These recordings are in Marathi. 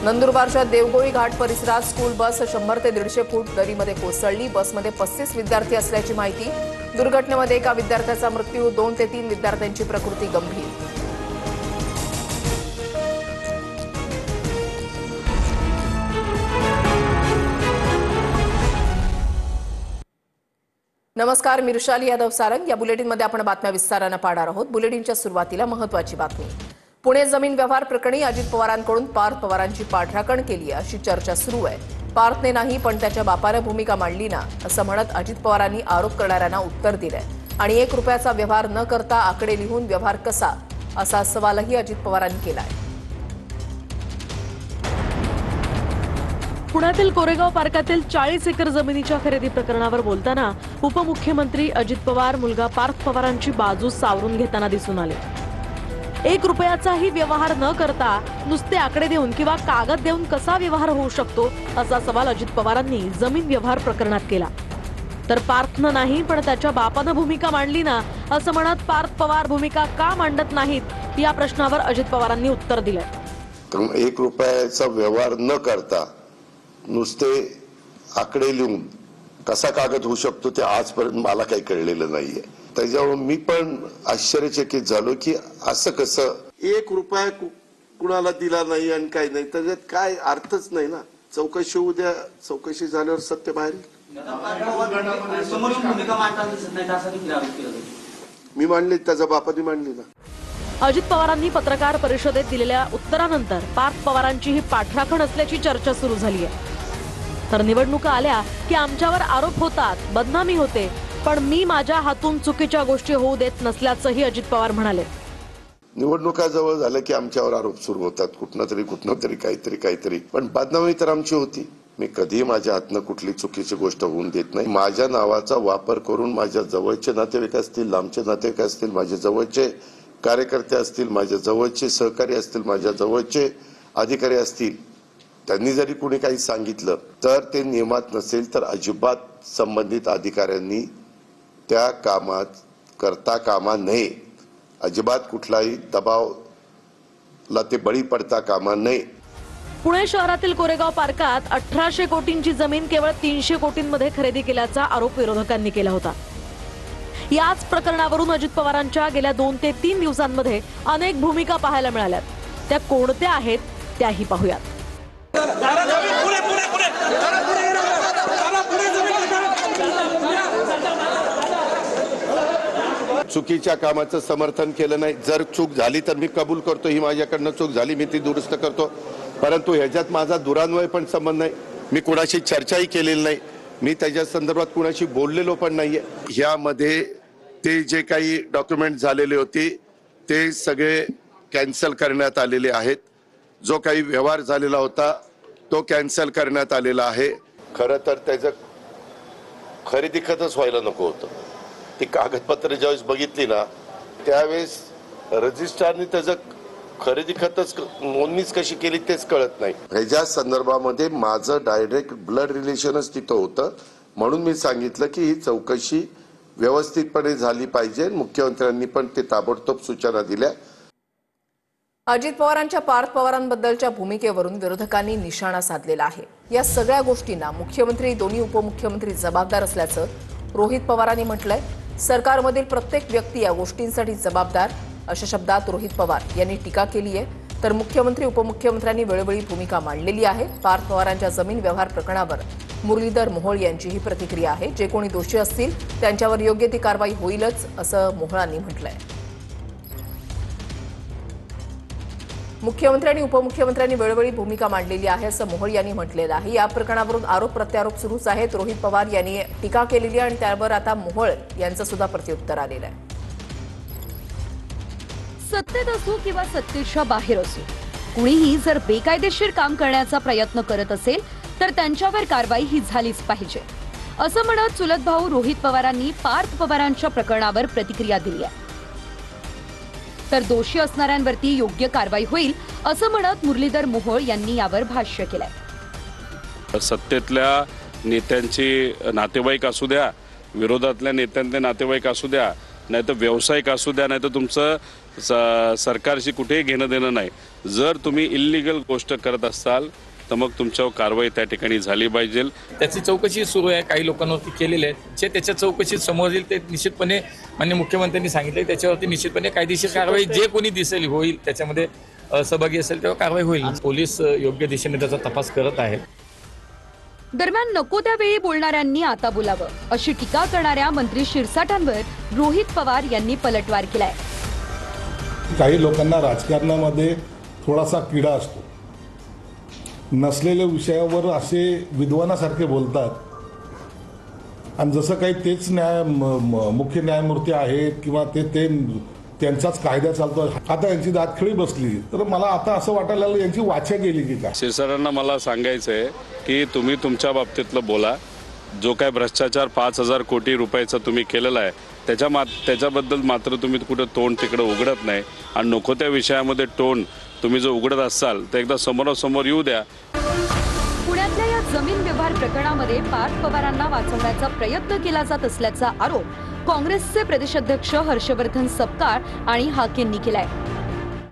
नंदुरबारच्या देवगोळी घाट परिसरात स्कूल बस 100 ते 150 फूट दरीमध्ये कोसळली। बसमध्ये 35 विद्यार्थी असल्याची माहिती। दुर्घटनेमध्ये एका विद्यार्थ्याचा मृत्यू, 2 ते 3 विद्यार्थ्यांची प्रकृती गंभीर। नमस्कार, मी ऋषाली यादव सारंग। या बुलेटिनमध्ये आपण बातम्या विस्ताराने पाहणार आहोत। बुलेटिनच्या सुरुवातीला महत्त्वाची बातमी। पुणे जमीन व्यवहार प्रकरणी अजित पवारांकडून पार्थ पवारांची पाठराखण केली अशी चर्चा सुरू आहे। पार्थने नाही पण त्याच्या बापाने भूमिका मांडली ना असं म्हणत अजित पवारांनी आरोप करणाऱ्यांना उत्तर दिलंय आणि 1 रुपयाचा व्यवहार न करता आकडे लिहून व्यवहार कसा असा सवालही अजित पवारांनी केलाय। पुण्यातील कोरेगाव पार्कातील 40 एकर जमिनीच्या खरेदी प्रकरणावर बोलताना उपमुख्यमंत्री अजित पवार मुलगा पार्थ पवारांची बाजू सावरून घेताना दिसून आले। 1 रुपयाचाही व्यवहार न करता नुसते आकडे देऊन किंवा कागद देऊन कसा व्यवहार होऊ शकतो असा सवाल अजित पवारांनी जमीन व्यवहार प्रकरणात केला। तर पार्थनं नाही पण त्याच्या बापानं भूमिका मांडली ना असं म्हणत पार्थ पवार भूमिका का मांडत नाहीत या प्रश्नावर अजित पवारांनी उत्तर दिलंय। 1 रुपयाचा व्यवहार न करता नुसते आकडे लिहून कसा कागद होऊ शकतो ते आजपर्यंत मला काही कळलेलं नाहीये। त्याच्यामुळे मी पण आश्चर्यचकित झालो की असं कसं 1 रुपया कुणाला दिला नाही आणि काही नाही, त्याच्यात काय अर्थच नाही ना। चौकशी उद्या चौकशी झाल्यावर सत्य बाहेर मी मांडली, त्याचा बापाने मांडली ना। अजित पवारांनी पत्रकार परिषदेत दिलेल्या उत्तरानंतर पार्थ पवारांची ही पाठराखण असल्याची चर्चा सुरू झाली आहे। तर निवडणुका आल्या की आमच्यावर आरोप होतात, बदनामी होते, पण मी माझ्या हातून चुकीच्या गोष्टी होऊ देत नसल्याचंही अजित पवार म्हणाले। निवडणुका जवळ झाल्या की आमच्यावर आरोप सुरू होतात, कुठनं तरी काहीतरी, पण बदनामी तर आमची होती। मी कधी माझ्या हातनं कुठली चुकीची गोष्ट होऊन देत नाही। माझ्या नावाचा वापर करून माझ्या जवळचे नातेवाईक असतील, लांबचे नातेवाईक असतील, माझे जवळचे कार्यकर्ते असतील, माझ्या जवळचे सहकारी असतील, माझ्या जवळचे अधिकारी असतील, त्यांनी जरी कुणी काही सांगितलं तर ते नियमात नसेल तर अजिबात संबंधित अधिकाऱ्यांनी त्या कामात करता कामा नये। अजिबात कुठलाही दबावला ते बळी पडता कामा नये। पुणे शहरातील कोरेगाव पार्कात 1800 कोटींची जमीन केवळ 300 कोटींमध्ये खरेदी केल्याचा आरोप विरोधकांनी केला होता। याच प्रकरणावरून अजित पवारांच्या गेल्या 2 ते 3 दिवसांमध्ये अनेक भूमिका पाहायला मिळाल्यात। त्या कोणत्या आहेत त्याही पाहूयात। चुकीच्या कामाचं समर्थन केलं नाही। जर चूक झाली तर मी कबूल करतो, ही माझ्याकडनं चूक झाली, मी ती दुरुस्त करतो, परंतु ह्याच्यात माझा दुरान्वय पण संबंध नाही। मी कुणाशी चर्चाही केलेली नाही, मी त्याच्या संदर्भात कुणाशी बोललेलो पण नाहीये। ह्यामध्ये ते जे काही डॉक्युमेंट झालेले होते ते सगळे कॅन्सल करण्यात आलेले आहेत। जो काही व्यवहार झालेला होता तो कॅन्सल करण्यात आलेला आहे। खरं तर त्याचं खरेदी खतच व्हायला नको होतं। ती कागदपत्र ज्यावेळेस बघितली ना त्यावेळेस रजिस्ट्रारने त्याचं खरेदी खतच नोंदणीच कशी केली तेच कळत नाही। ह्याच्या संदर्भामध्ये माझं डायरेक्ट ब्लड रिलेशनच तिथं होतं, म्हणून मी सांगितलं की ही चौकशी व्यवस्थितपणे झाली पाहिजे। मुख्यमंत्र्यांनी पण ते ताबडतोब सूचना दिल्या। अजित पवारांच्या पार्थ पवारांबद्दलच्या भूमिकेवरून विरोधकांनी निशाणा साधलेला आहे। या सगळ्या गोष्टींना मुख्यमंत्री, दोन्ही उपमुख्यमंत्री जबाबदार असल्याचं रोहित पवारांनी म्हटलंय। सरकारमधील प्रत्येक व्यक्ती या गोष्टींसाठी जबाबदार अशा शब्दात रोहित पवार यांनी टीका केली आहे। तर मुख्यमंत्री, उपमुख्यमंत्र्यांनी वेळोवेळी भूमिका मांडलेली आहे। पार्थ पवारांच्या जमीन व्यवहार प्रकरणावर मुरलीधर मोहोळ यांची ही प्रतिक्रिया आहे। जे कोणी दोषी असतील त्यांच्यावर योग्य ती कारवाई होईलच असं मोहोळांनी म्हटलंय। मुख्यमंत्री आणि उपमुख्यमंत्र्यांनी वेळोवेळी भूमिका मांडलेली आहे असं मोहोळ यांनी म्हटलेलं आहे। या प्रकरणावरून आरोप प्रत्यारोप सुरूच आहेत। रोहित पवार यांनी टीका केलेली आहे आणि त्यावर आता मोहोळ यांचं सुद्धा प्रत्युत्तर आलेलं आहे। सत्तेत असो किंवा सत्तेच्या बाहेर असो, कुणीही जर बेकायदेशीर काम करण्याचा प्रयत्न करत असेल तर त्यांच्यावर कारवाई ही झालीच पाहिजे असं म्हणत चुलत भाऊ रोहित पवारांनी पार्थ पवारांच्या प्रकरणावर प्रतिक्रिया दिली आहे। तर दोषी असणाऱ्यांवरती योग्य कारवाई होईल असं म्हणत मुरलीधर मोहोळ यांनी यावर भाष्य केलंय। सत्तेतल्या नेत्यांची नातेवाईक असू द्या, विरोधातल्या नेत्यांचे नातेवाईक असू द्या, नाहीतर व्यावसायिक असू द्या, नाहीतर तुमचं सरकारशी कुठेही घेणं देणं नाही। जर तुम्ही इल्लीगल गोष्ट करत असाल तर मग तुमच्यावर कारवाई त्या ठिकाणी झाली पाहिजे. त्याची चौकशी सुरू आहे, काही लोकांवरती केलेली आहे. जे त्याच्या चौकशीत समोर येईल ते निश्चितपणे माननीय मुख्यमंत्र्यांनी सांगितले त्याच्यावरती निश्चितपणे कायदेशीर कारवाई जे कोणी दिसेल होईल, त्याच्यामध्ये सहभागी असेल तेव्हा कारवाई होईल. पोलीस योग्य दिशेने त्याचा तपास करत आहेत. दरम्यान नको त्यावेळी बोलणाऱ्यांनी आता बोलावं अशी टीका करणाऱ्या मंत्री शिरसाटांवर रोहित पवार यांनी पलटवार केलाय. काही लोकांना राजकारणामध्ये थोडासा किडा असतो. नसलेल्या विषयावर असे विद्वानासारखे बोलतात आणि जसं काही तेच मुख्य न्यायमूर्ती आहेत किंवा ते त्यांचाच कायदा चालतो. आता यांची दातखिळी बसली तर मला आता असं वाटायला लागलं यांची वाचा गेली की काय. शिरसाटांना मला सांगायचं आहे की तुम्ही तुमच्या बाबतीतलं बोला. जो काय भ्रष्टाचार 5,000 कोटी रुपयाचा तुम्ही केलेला आहे त्याच्याबद्दल मात्र तुम्ही कुठं तोंड तिकडं उघडत नाही आणि नको त्या विषयामध्ये तोंड तुम्ही जर उघडत असाल तर एकदा समोरासमोर येऊ द्या. पुण्यातल्या या जमीन व्यवहार प्रकरणामध्ये पार्थ पवारांना वाचवण्याचा प्रयत्न केला जात असल्याचा आरोप काँग्रेसचे प्रदेशाध्यक्ष हर्षवर्धन सपकाळ आणि हाकेंनी केलाय.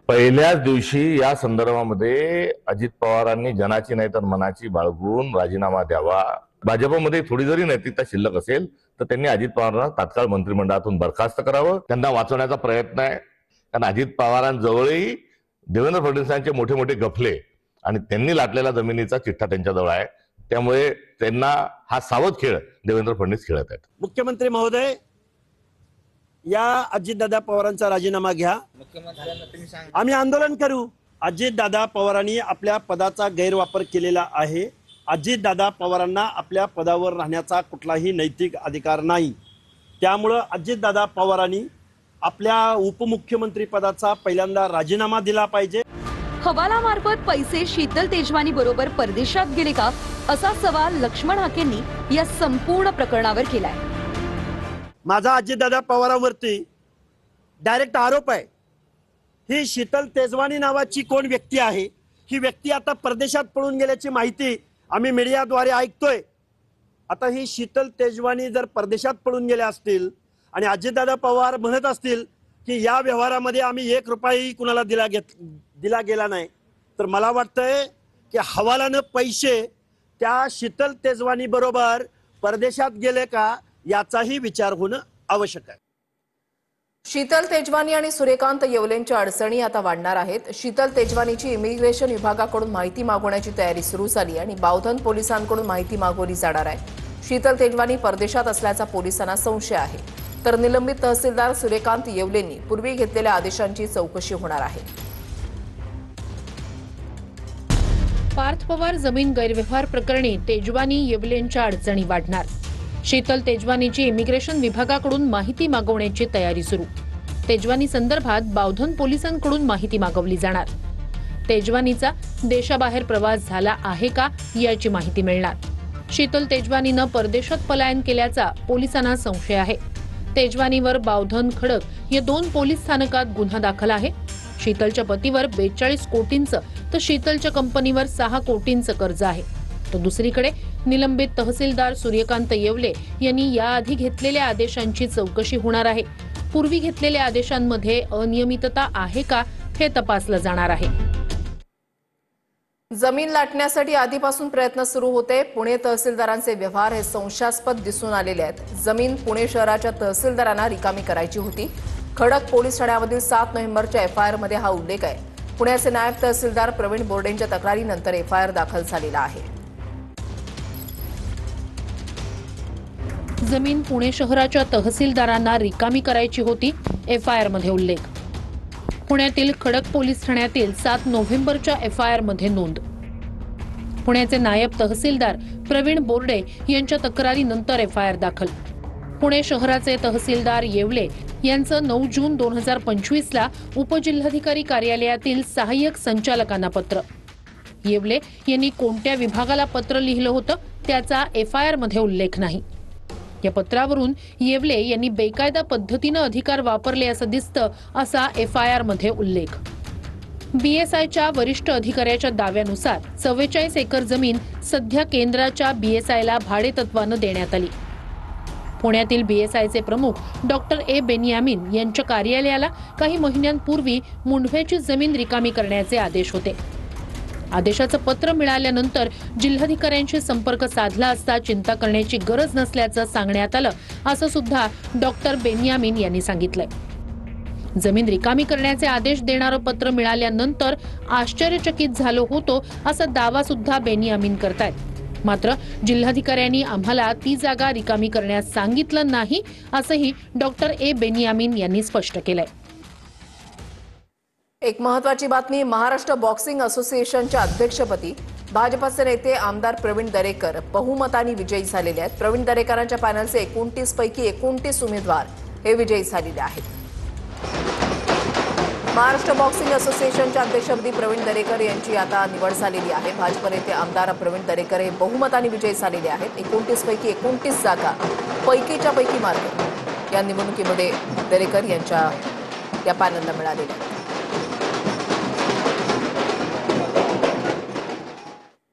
पहिल्याच दिवशी या संदर्भामध्ये अजित पवारांनी जनाची नाही तर मनाची बाळगून राजीनामा द्यावा. भाजपमध्ये थोडी जरी नैतिकता शिल्लक असेल तर त्यांनी अजित पवारांना तात्काळ मंत्रिमंडळातून बरखास्त करावं. त्यांना वाचवण्याचा प्रयत्न आहे. कारण अजित पवारांजवळही देवेंद्र फडणवीसांचे मोठे मोठे गफले आणि त्यांनी लाटलेला जमिनीचा चिठ्ठा त्यांच्याजवळ आहे. त्यामुळे त्यांना हा सावध खेळ देवेंद्र फडणवीस खेळत आहेत. मुख्यमंत्री महोदय, या अजितदादा पवारांचा राजीनामा घ्या. आम्ही आंदोलन करू. अजितदादा पवारांनी आपल्या पदाचा गैरवापर केलेला आहे. अजितदादा पवारांना आपल्या पदावर राहण्याचा कुठलाही नैतिक अधिकार नाही. त्यामुळं अजितदादा पवारांनी आपल्या उपमुख्यमंत्री पदाचा पहिल्यांदा राजीनामा दिला पाहिजे. हवालामार्फत पैसे शीतल तेजवानी बरोबर परदेशात गेले का असा सवाल लक्ष्मण हाकेंनी या संपूर्ण प्रकरणावर केलाय. माझा अजितदादा पवारांवरती डायरेक्ट आरोप आहे. ही शीतल तेजवानी नावाची कोण व्यक्ती आहे, ही व्यक्ती आता परदेशात पळून गेल्याची माहिती आम्ही मीडियाद्वारे ऐकतोय. आता ही शीतल तेजवानी जर परदेशात पळून गेल्या असतील आणि अजितदादा पवार म्हणत असतील की या व्यवहारामध्ये आम्ही 1 रुपयाही कुणाला दिला गेला नाही, तर मला वाटतंय की हवालानं पैसे त्या शीतल तेजवानी बरोबर परदेशात गेले का याचाही विचार होणं आवश्यक आहे. शीतल तेजवानी आणि सूर्यकांत येवलेंच्या अडचणी आता वाढणार आहेत. शीतल तेजवानीची इमिग्रेशन विभागाकडून माहिती मागवण्याची तयारी सुरू झाली आणि बावधन पोलिसांकडून माहिती मागवली जाणार आहे. शीतल तेजवानी परदेशात असल्याचा पोलिसांना संशय आहे. तर निलंबित तहसीलदार सूर्यकांत येवलेंनी पूर्वी घेतलेल्या आदेशांची चौकशी होणार आहे. पार्थ पवार जमीन गैरव्यवहार प्रकरणी तेजवानी येवलेंच्या अडचणी वाढणार. शीतल तेजवानीची इमिग्रेशन विभागाकडून माहिती मागवण्याची तयारी सुरू. तेजवानी संदर्भात बावधन पोलिसांकडून माहिती मागवली जाणार. तेजवानीचा देशाबाहेर प्रवास झाला आहे का याची माहिती मिळणार. शीतल तेजवानीनं परदेशात पलायन केल्याचा पोलिसांना संशय आहे. तेजवानीवर बावधन, खडक या 2 पोलीस स्थानकात गुन्हा दाखल आहे. शीतलच्या पतीवर 42 कोटींचं तर शीतलच्या कंपनीवर 6 कोटींचं कर्ज आहे. तर दुसरीकडे निलंबित तहसीलदार सूर्यकांत येवले यांनी याआधी घेतलेल्या आदेशांची चौकशी होणार आहे. पूर्वी घेतलेल्या आदेशांमध्ये अनियमितता आहे का हे तपासलं जाणार आहे. जमीन लाटण्यासाठी आधीपासून प्रयत्न सुरू होते. पुणे तहसीलदारांचे व्यवहार हे संशयास्पद दिसून आलेले आहेत. जमीन पुणे शहराच्या तहसीलदारांना रिकामी करायची होती. खडक पोलीस ठाण्यामधील 7 नोव्हेंबरच्या FIR मध्ये हा उल्लेख आहे. पुण्याचे नायब तहसीलदार प्रवीण बोर्डेंच्या तक्रारीनंतर FIR दाखल झालेला आहे. जमीन पुणे शहराच्या तहसीलदारांना रिकामी करायची होती, FIR मध्ये उल्लेख. पुण्यातील खडक पोलीस ठाण्यातील 7 नोव्हेंबरच्या FIR मध्ये नोंद. पुण्याचे नायब तहसीलदार प्रवीण बोर्डे यांच्या तक्रारीनंतर FIR दाखल. पुणे शहराचे तहसीलदार येवले यांचं 9 जून 2025ला उपजिल्हाधिकारी कार्यालयातील सहाय्यक संचालकांना पत्र. येवले यांनी कोणत्या विभागाला पत्र लिहिलं होतं त्याचा FIR मध्ये उल्लेख नाही. या पत्रावरून येवले यांनी बेकायदा पद्धतीनं अधिकार वापरले असं दिसतं असा FIR मध्ये उल्लेख. BSIच्या वरिष्ठ अधिकाऱ्याच्या दाव्यानुसार 44 एकर जमीन सध्या केंद्राच्या BSIला भाडेतत्वानं देण्यात आली. पुण्यातील BSIचे प्रमुख डॉक्टर ए बेनियामिन यांच्या कार्यालयाला काही महिन्यांपूर्वी मुंढव्याची जमीन रिकामी करण्याचे आदेश होते. आदेशाचं पत्र मिळाल्यानंतर जिल्हाधिकाऱ्यांशी संपर्क साधला असता चिंता करण्याची गरज नसल्याचं सांगण्यात आलं, असं सुद्धा डॉक्टर बेनियामिन यांनी सांगितलंय. जमीन रिकामी करण्याचे आदेश देणारं पत्र मिळाल्यानंतर आश्चर्यचकित झालो होतो असा दावा सुद्धा बेनियामिन करतायत. मात्र जिल्हाधिकाऱ्यांनी आम्हाला ती जागा रिकामी करण्यास सांगितलं नाही असंही डॉक्टर ए बेनियामिन यांनी स्पष्ट केलंय. एक महत्त्वाची बातमी. महाराष्ट्र बॉक्सिंग असोसिएशनच्या अध्यक्षपदी भाजपचे नेते आमदार प्रवीण दरेकर बहुमताने विजयी झालेले आहेत. प्रवीण दरेकरांच्या पॅनलचे 29 पैकी 29 उमेदवार हे विजयी झालेले आहेत. महाराष्ट्र बॉक्सिंग असोसिएशनच्या अध्यक्षपदी प्रवीण दरेकर यांची आता निवड झालेली आहे. भाजप नेते आमदार प्रवीण दरेकर हे बहुमताने विजयी झालेले आहेत. 29 पैकी 29 जागा पैकीच्या पैकी मार्ग या निवडणुकीमध्ये दरेकर यांच्या या पॅनलला मिळालेल्या आहेत.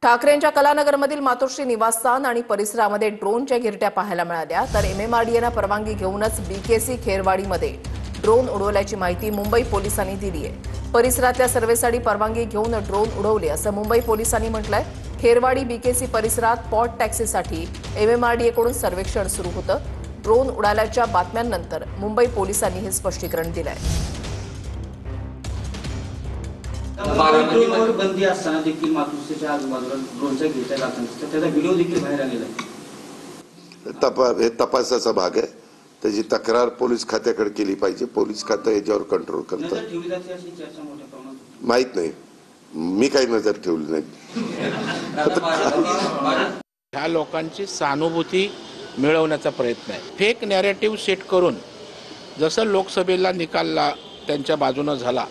ठाकरेंच्या कलानगरमधील मातोश्री निवासस्थान आणि परिसरामध्ये ड्रोनच्या गिरट्या पाहायला मिळाल्या. तर MMRDAनं परवानगी घेऊनच BKC खेरवाडीमध्ये ड्रोन उडवल्याची माहिती मुंबई पोलिसांनी दिली आहे. परिसरातल्या सर्व्हेसाठी परवानगी घेऊन ड्रोन उडवले असं मुंबई पोलिसांनी म्हटलंय. खेरवाडी BKC परिसरात पॉट टॅक्सीसाठी MMRDAकडून सर्वेक्षण सुरू होतं. ड्रोन उडाल्याच्या बातम्यांनंतर मुंबई पोलिसांनी हे स्पष्टीकरण दिलंय. बारामतीवर बंदी असताना देखील मातोश्रीच्या आजूबाजूला ड्रोनच्या गिरट्या जाताना त्याचा व्हिडिओ देखील बाहेर आलेला आहे. हे तपासाचा भाग आहे. त्याची तक्रार पोलीस खात्याकडे केली पाहिजे. पोलीस खातं याच्यावर कंट्रोल करतं. माहित नाही, मी काही नजर ठेवली नाही. ह्या लोकांची सहानुभूती मिळवण्याचा प्रयत्न आहे. फेक नॅरेटिव्ह सेट करून जसं लोकसभेला निकाल त्यांच्या बाजूनं झाला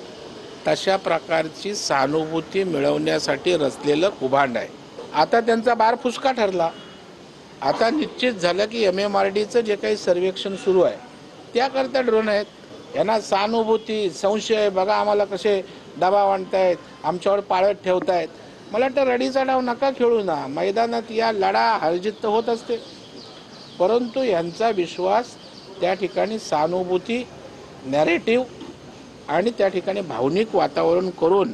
तशा प्रकारची सहानुभूती मिळवण्यासाठी रचलेलं कुभांड आहे. आता त्यांचा बार फुसका ठरला. आता निश्चित झालं की MMRDचं जे काही सर्वेक्षण सुरू आहे त्याकरता ड्रोन आहेत. यांना सहानुभूती, संशय, बघा आम्हाला कसे दबाव आणतायत, आमच्यावर पाळत ठेवतायत. मला वाटतं रडीचा डाव नका खेळू ना. मैदानात या लढा हरजित होत असते, परंतु यांचा विश्वास त्या ठिकाणी सहानुभूती, नॅरेटिव्ह आणि त्या ठिकाणी भावनिक वातावरण करून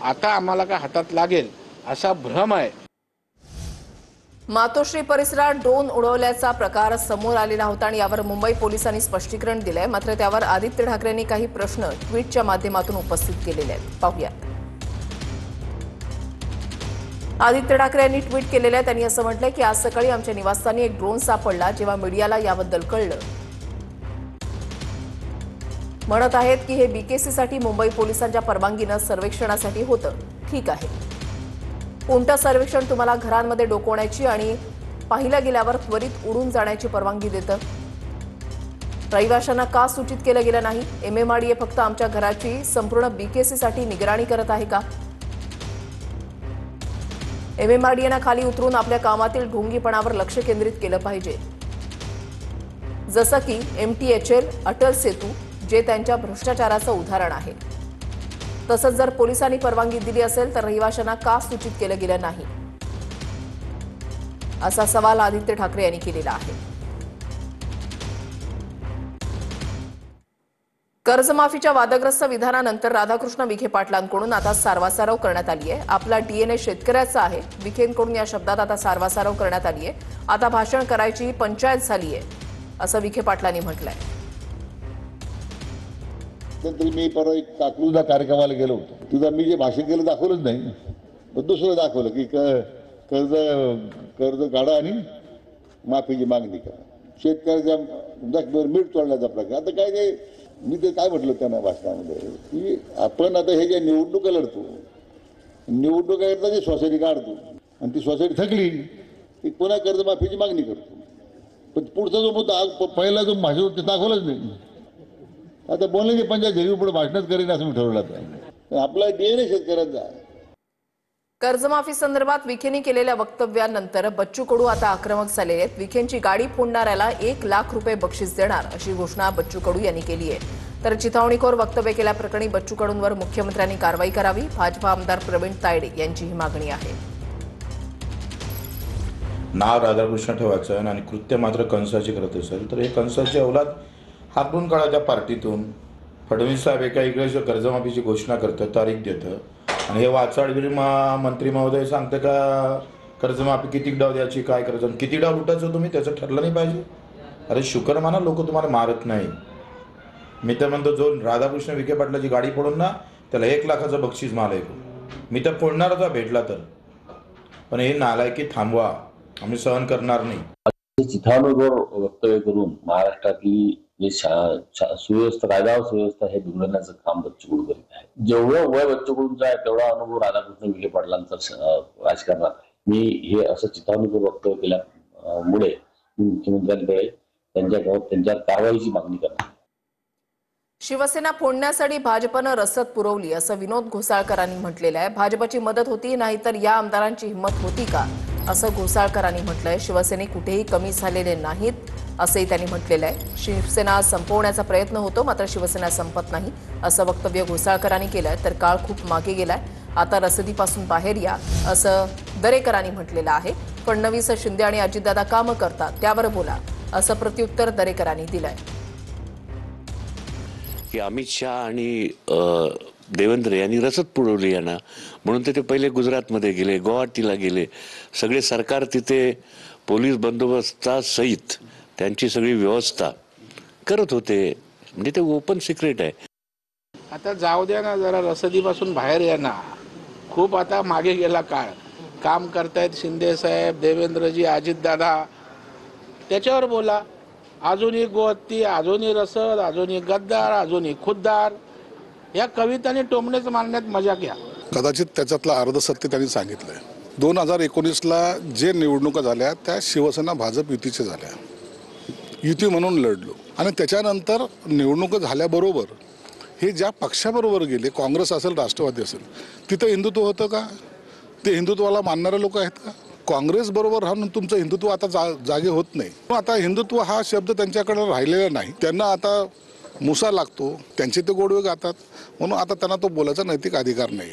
आता आम्हाला काय हातात लागेल असा भ्रम आहे. मातोश्री परिसरात ड्रोन उडवल्याचा प्रकार समोर आलेला होता आणि यावर मुंबई पोलिसांनी स्पष्टीकरण दिलंय. मात्र त्यावर आदित्य ठाकरेंनी काही प्रश्न ट्विटच्या माध्यमातून उपस्थित केलेले आहेत. पाहूयात. आदित्य ठाकरे यांनी ट्विट केलेलं आहे. त्यांनी असं म्हटलंय की आज सकाळी आमच्या निवासस्थानी एक ड्रोन सापडला. जेव्हा मीडियाला याबद्दल कळलं, म्हणत आहेत की हे BKC साठी मुंबई पोलिसांच्या परवानगीनं सर्वेक्षणासाठी होतं. ठीक आहे, कोणतं सर्वेक्षण तुम्हाला घरांमध्ये डोकवण्याची आणि पाहिलं गेल्यावर त्वरित उडून जाण्याची परवानगी देतं? रहिवाशांना का सूचित केलं गेलं नाही? MMRDA फक्त आमच्या घराची संपूर्ण BKC साठी निगराणी करत आहे का? MMRDAनं खाली उतरून आपल्या कामातील ढोंगीपणावर लक्ष केंद्रित केलं पाहिजे, जसं की MTHL, अटल सेतू जे त्यांच्या भ्रष्टाचाराचं उदाहरण आहे. तसंच जर पोलिसांनी परवानगी दिली असेल तर रहिवाशांना का सूचित केलं गेलं नाही, असा सवाल आदित्य ठाकरे यांनी केलेला आहे. कर्जमाफीच्या वादग्रस्त विधानानंतर राधाकृष्ण विखे पाटलांकडून आता सारवासारव करण्यात आली आहे. आपला DNA शेतकऱ्याचा आहे. विखेंकडून या शब्दात आता सारवासारव करण्यात आली आहे. आता भाषण करायची पंचायत झाली आहे, असं विखे पाटलांनी म्हटलंय. तरी मी परवा एक काकलूजला कार्यक्रमाला गेलो होतो. तुझा मी जे भाषण केलं दाखवलंच नाही, पण दुसरं दाखवलं की कर्ज काढा आणि माफीची मागणी करा. शेतकऱ्याच्या मीठ तोडण्याचा प्रकार. आता काय ते मी ते काय म्हटलं त्यांना भाषणामध्ये की आपण आता हे जे निवडणुका लढतो, निवडणुका लढता जी सोसायटी काढतो आणि ती सोसायटी थकली की पुन्हा कर्जमाफीची मागणी करतो. पण पुढचा जो मुद्दा पहिला जो भाषण ते दाखवलंच नाही. आता बोलले की पंचायत झेवी पुढे भाषणच करेन असं मी ठरवलं होतं. आपला DNA शेतकऱ्यांचा. कर्जमाफी संदर्भात विखेंनी केलेल्या वक्तव्यानंतर बच्चू कडू आता आक्रमक झाले आहेत. विखेंची गाडी फोडणाऱ्याला 1 लाख रुपये बक्षीस देणार अशी घोषणा बच्चू कडू यांनी केली आहे. तर चिथावणीखोर वक्तव्य केल्याप्रकरणी बच्चू कडूंवर मुख्यमंत्र्यांनी कारवाई करावी. भाजपा आमदार प्रवीण तायडे यांची ही मागणी आहे. नाव राधाकृष्ण ठेवायचं आणि कृत्य मात्र कंसाची करत असेल तर हे कंसाची औलाद हाकून काढा त्या पार्टीतून. फडणवीस साहेब एका इकडे कर्जमाफीची घोषणा करतं, तारीख देतं आणि हे वाचाडगिरी मंत्री महोदय सांगतं का कर्जमाफी किती डाव द्यायची, काय करायचं आणि किती डाव लुटायचं तुम्ही, त्याचं ठरलं नाही पाहिजे. अरे शुक्र माना लोक तुम्हाला मारत नाही. मी तर म्हणतो जो राधाकृष्ण विखे पाटलाची गाडी फोडून ना त्याला 1 लाखाचं बक्षीस माल मी तर फोडणार होता भेटला तर. पण हे नालायकी थांबवा, आम्ही सहन करणार नाही. चिथावणीवर वक्तव्य करून महाराष्ट्रातली जे सुव्यवस्था, कायदा व सुव्यवस्था हे बिघडवण्याचं काम बच्चू कडू करीत आहे. जेवढं वय बच्चू कडूंचं आहे तेवढा अनुभव राधाकृष्ण विखे पाटलांचा राजकारणात. मी हे असं चिथावणीवर वक्तव्य केल्यामुळे मुख्यमंत्र्यांकडे त्यांच्यावर कारवाईची मागणी करणार. शिवसेना फोडण्यासाठी भाजपनं रसद पुरवली असं विनोद घोसाळकरांनी म्हटलेलं आहे. भाजपची मदत होती, नाहीतर या आमदारांची हिंमत होती का, असं घोसाळकरांनी म्हटलंय. शिवसेने कुठेही कमी झालेले नाहीत असंही त्यांनी म्हटलेलं आहे. शिवसेना संपवण्याचा प्रयत्न होतो, मात्र शिवसेना संपत नाही असं वक्तव्य घोसाळकरांनी केलंय. तर काळ खूप मागे गेलाय, आता रसदीपासून बाहेर या असं दरेकरांनी म्हटलेलं आहे. फडणवीस, शिंदे आणि अजितदादा कामं करतात त्यावर बोला असं प्रत्युत्तर दरेकरांनी दिलंय. की अमित शहा आणि देवेंद्र यांनी रसद पुरवली यांना, म्हणून ते पहिले गुजरातमध्ये गेले, गुवाहाटीला गेले. सगळे सरकार तिथे पोलीस बंदोबस्तासहित त्यांची सगळी व्यवस्था करत होते. म्हणजे ते ओपन सिक्रेट आहे. आता जाऊ द्या ना जरा, रसदीपासून बाहेर या ना. खूप आता मागे गेला काळ. काम करतायत शिंदे साहेब, देवेंद्रजी, अजितदादा, त्याच्यावर बोला. अजूनही गोहत्ती, अजूनही रसद, अजूनही गद्दार, अजूनही खुद्दार, या कवितांनी टोमणेच मारण्यात मजा घ्या. कदाचित त्याच्यातलं अर्धसत्य त्यांनी सांगितलंय. 2019ला जे निवडणुका झाल्या त्या शिवसेना भाजप युतीच्या झाल्या. युती म्हणून लढलो आणि त्याच्यानंतर निवडणुका झाल्याबरोबर हे ज्या पक्षाबरोबर गेले, काँग्रेस असेल, राष्ट्रवादी असेल, तिथं हिंदुत्व होतं का? ते हिंदुत्वाला मानणारे लोक आहेत का? काँग्रेस बरोबर राहून तुमचं हिंदुत्व आता जागे होत नाही. आता हिंदुत्व हा शब्द त्यांच्याकडे राहिलेला नाही. त्यांना आता मुसा लागतो, त्यांचे ते गोडवे गातात, म्हणून आता त्यांना तो बोलायचा नैतिक अधिकार नाही.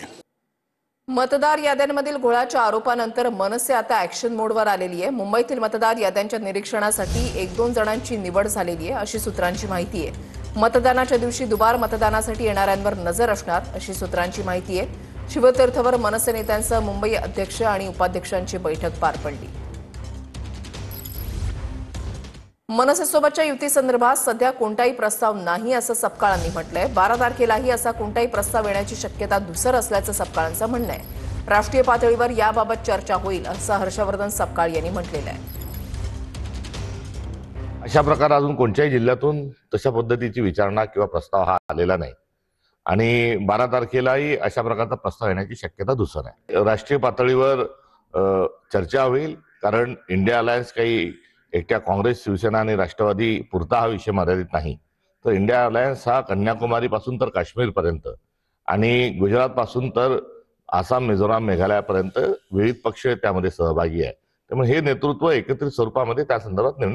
मतदार याद्यांमधील घोळाच्या आरोपानंतर मनसे आता ऍक्शन मोडवर आलेली आहे. मुंबईतील मतदार याद्यांच्या निरीक्षणासाठी 1-2 जणांची निवड झालेली आहे अशी सूत्रांची माहिती आहे. मतदानाच्या दिवशी दुबार मतदानासाठी येणाऱ्यांवर नजर असणार अशी सूत्रांची माहिती आहे. शिवतीर्थवर मनसे नेत्यांसह मुंबई अध्यक्ष आणि उपाध्यक्षांची बैठक पार पडली. मनसेसोबतच्या युतीसंदर्भात सध्या कोणताही प्रस्ताव नाही असं सपकाळांनी म्हटलंय. 12 तारखेलाही असा कोणताही प्रस्ताव येण्याची शक्यता धुसर असल्याचं सपकाळांचं म्हणणं आहे. राष्ट्रीय पातळीवर याबाबत चर्चा होईल असं हर्षवर्धन सपकाळ यांनी म्हटलेलं आहे. अशा प्रकारे अजून कोणत्याही जिल्ह्यातून तशा पद्धतीची विचारणा किंवा प्रस्ताव हा आलेला नाही आणि 12 तारखेलाही अशा प्रकारचा प्रस्ताव येण्याची शक्यता धुसर आहे. राष्ट्रीय पातळीवर चर्चा होईल, कारण इंडिया अलायन्स काही एकट्या काँग्रेस, शिवसेना आणि राष्ट्रवादी पुरता हा विषय मर्यादित नाही. तर इंडिया अलायन्स हा कन्याकुमारी पासून तर काश्मीरपर्यंत आणि गुजरात पासून तर आसाम, मिझोराम, मेघालयापर्यंत विविध पक्ष त्यामध्ये सहभागी आहे. त्यामुळे हे नेतृत्व एकत्रित स्वरूपामध्ये त्या संदर्भात निर्णय